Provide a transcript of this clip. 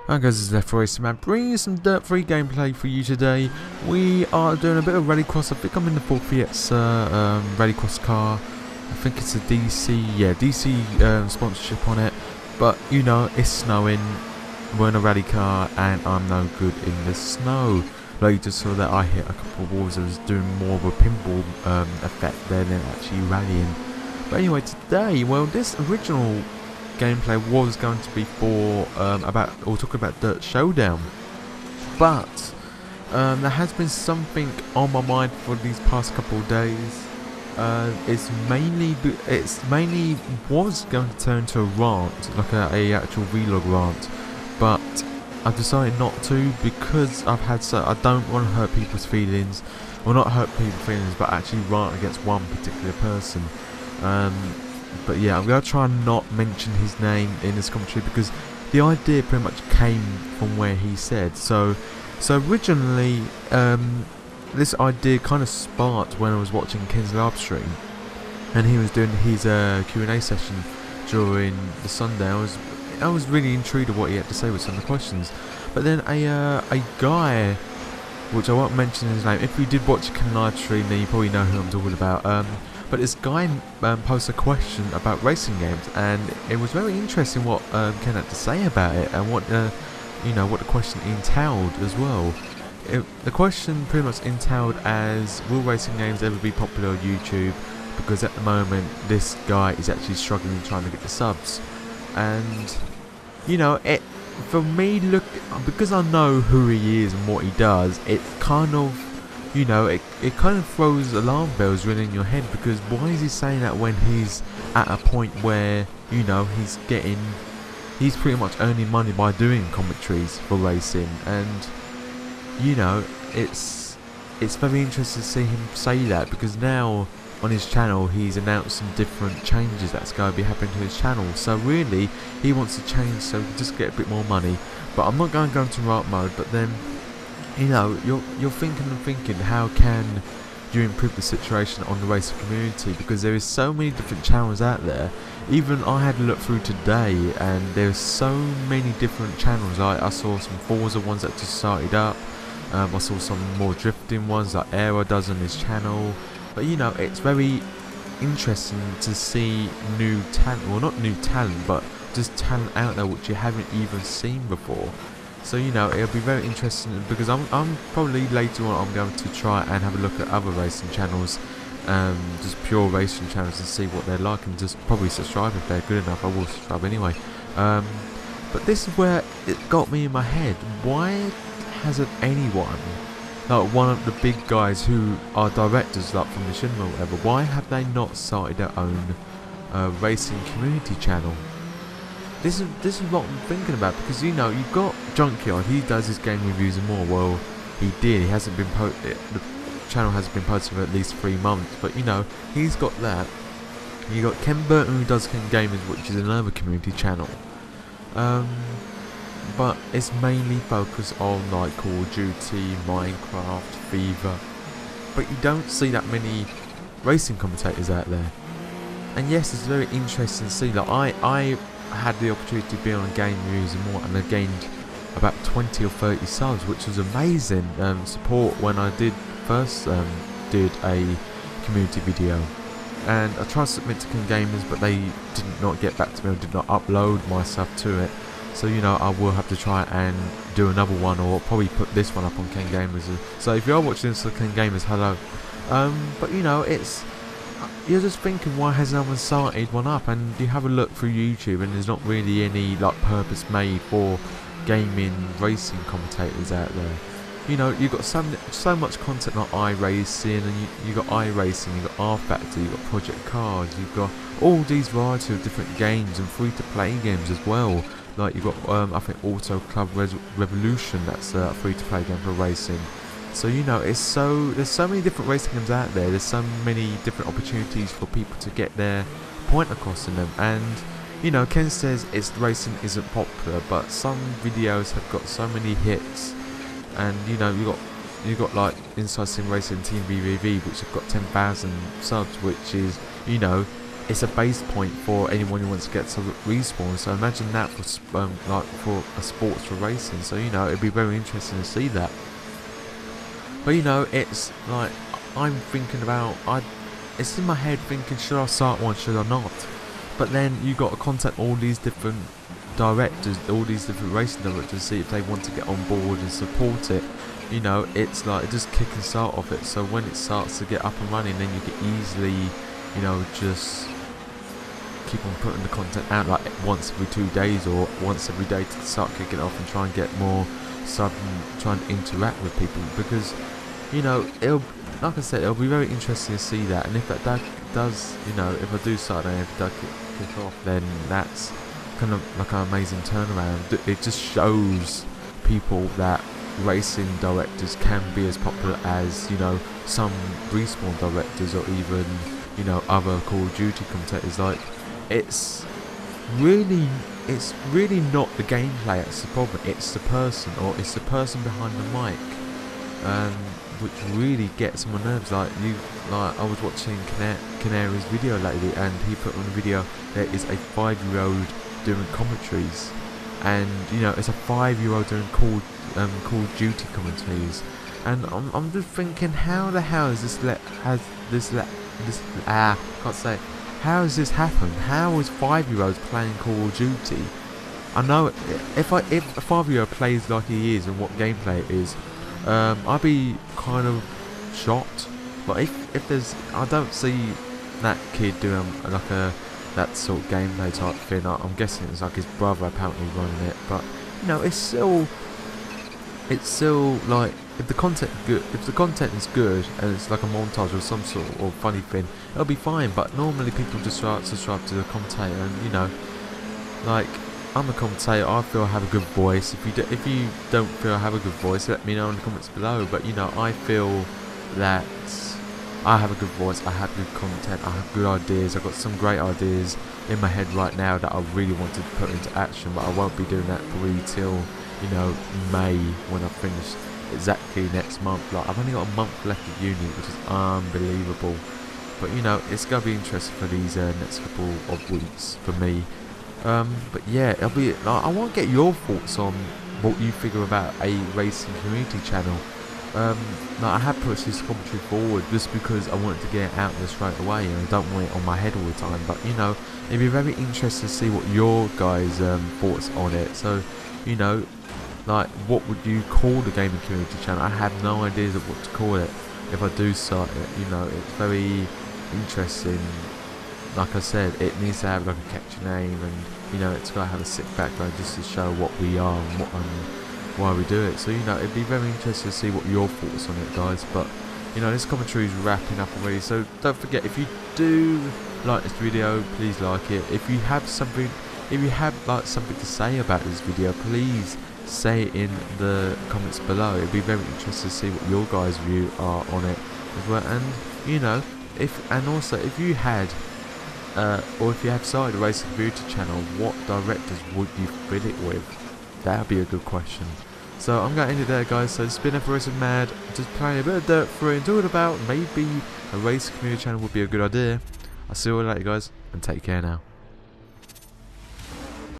Hi guys, this is Left Racing Man bringing you some DiRT gameplay for you today. We are doing a bit of rallycross. I think I'm in the Ford Fiesta rallycross car. I think it's a DC sponsorship on it. But you know, it's snowing, we're in a rally car and I'm no good in the snow. Like you just saw that I hit a couple of walls. I was doing more of a pinball effect there than actually rallying. But anyway, today, well, this original gameplay was going to be for talking about DiRT Showdown, but there has been something on my mind for these past couple of days. It's mainly was going to turn to a rant, like a actual vlog rant, but I've decided not to because I don't want to hurt people's feelings, well, not hurt people's feelings, but actually rant against one particular person. But yeah, I'm going to try and not mention his name in this commentary because the idea pretty much came from where he said. So originally, this idea kind of sparked when I was watching Ken's live stream, and he was doing his Q&A session during the Sunday. I was really intrigued at what he had to say with some of the questions. But then a guy, which I won't mention his name. If you did watch Ken live stream, then you probably know who I'm talking about. But this guy posted a question about racing games, and it was very interesting what Ken had to say about it, and what what the question entailed as well. The question pretty much entailed as, will racing games ever be popular on YouTube? Because at the moment, this guy is actually struggling trying to get the subs, and for me, because I know who he is and what he does, it kind of, it kind of throws alarm bells ringing in your head, because why is he saying that when he's at a point where, he's pretty much earning money by doing commentaries for racing, and, it's very interesting to see him say that, because now on his channel he's announced some different changes that's going to be happening to his channel. So really, he wants to change so he can just get a bit more money. But I'm not going to go into rant mode, but then, you're thinking, how can you improve the situation on the racing community? Because there is so many different channels out there. Even I had a look through today, and there's so many different channels. I saw some Forza ones that just started up. I saw some more drifting ones like Aero does on his channel. But it's very interesting to see new talent, well, not new talent, but just talent out there which you haven't even seen before. So it'll be very interesting, because I'm probably later on I'm going to try and have a look at other racing channels, just pure racing channels, and see what they're like, and just probably subscribe if they're good enough. I will subscribe anyway. But this is where it got me in my head. Why hasn't anyone, like one of the big guys who are directors, like from the cinema or whatever, why have they not started their own racing community channel? This is what I'm thinking about, because you've got Junkyard, he does his game reviews and more. Well, he did. He hasn't been the channel hasn't been posted for at least 3 months, but he's got that. You got Ken Burton, who does Ken Gamers, which is another community channel. But it's mainly focused on like Call of Duty, Minecraft, FIFA. But you don't see that many racing commentators out there. And yes, it's very interesting to see. Like I had the opportunity to be on game reviews and more, and I gained about 20 or 30 subs, which was amazing support when I first did a community video. And I tried to submit to Ken Gamers, but they did not get back to me, or did not upload my stuff to it. So I will have to try and do another one, or probably put this one up on Ken Gamers. So if you are watching this on Ken Gamers, hello. But you're just thinking, why has no one started one up? And you have a look through YouTube, and there's not really any like purpose made for gaming racing commentators out there. You've got so much content like iRacing, and you got iRacing, you got R Factor, you got Project Cars, you've got all these variety of different games and free-to-play games as well. Like you've got I think Auto Club Revolution, that's a free-to-play game for racing. So there's so many different racing games out there. There's so many different opportunities for people to get their point across in them. And Ken says racing isn't popular, but some videos have got so many hits. And you got like Inside Sim Racing Team VVV, which have got 10,000 subs, which is it's a base point for anyone who wants to get to respawn. So imagine that for like for a sports for racing. So you know, it'd be very interesting to see that. But you know, it's like I'm thinking about it's in my head thinking, should I start one, should I not? But then you got to contact all these different directors, all these different racing directors, to see if they want to get on board and support it. You know, it's like just kick and start of it. So when it starts to get up and running, then you can easily, you know, just keep on putting the content out like once every 2 days or once every day to start kicking off and try and get more sub and try and interact with people, because you know, it'll, like I said, it'll be very interesting to see that. And if that does, you know, if I do start and if it does kick off, then that's kind of like an amazing turnaround. It just shows people that racing directors can be as popular as, you know, some respawn directors or even, you know, other Call of Duty commentators. Like, it's really not the gameplay that's the problem, it's the person, or it's the person behind the mic, which really gets on my nerves. Like I was watching Canary's video lately, and he put on a video there is a 5-year-old doing commentaries, and you know, it's a 5-year-old doing Call of Duty commentaries, and I'm just thinking, how the hell has how has this happened? How is 5-year-olds playing Call of Duty? I know if a 5-year-old plays like he is and what gameplay it is, I'd be kind of shocked. But if there's, I don't see that kid doing like that sort of gameplay type thing. I'm guessing it's like his brother apparently running it. But you know, it's still like, if the content is good and it's like a montage or some sort of funny thing, it'll be fine. But normally people just subscribe to the commentator, and you know, like, I'm a commentator, I feel I have a good voice. If you don't feel I have a good voice, let me know in the comments below. But you know, I feel that I have a good voice, I have good content, I have good ideas. I've got some great ideas in my head right now that I really want to put into action, but I won't be doing that probably till, you know, May, when I finish exactly next month. Like, I've only got a month left of uni, which is unbelievable. But you know, it's gonna be interesting for these next couple of weeks for me. But yeah, it'll be like, I want to get your thoughts on what you figure about a racing community channel. Like, I have pushed this commentary forward just because I wanted to get it out there straight away, and I don't want it on my head all the time. But you know, it'd be very interesting to see what your guys' thoughts on it. So, you know, like, what would you call the gaming community channel? I have no ideas of what to call it if I do start it. You know, it's very interesting. Like I said, it needs to have like a catchy name, and you know, it's got to have a sick background just to show what we are and why we do it. So you know, it'd be very interesting to see what your thoughts on it, guys. But you know, this commentary is wrapping up already, so don't forget, if you do like this video, please like it. If you have like something to say about this video, please say it in the comments below. It'd be very interesting to see what your guys' view are on it as well. And you know, if you had or if you have started a racing community channel, what directors would you fill it with? That would be a good question. So I'm going to end it there, guys. So it's been Racing Mad, just playing a bit of Dirt 3 and talking about maybe a racing community channel would be a good idea. I'll see you all later, guys, and take care now.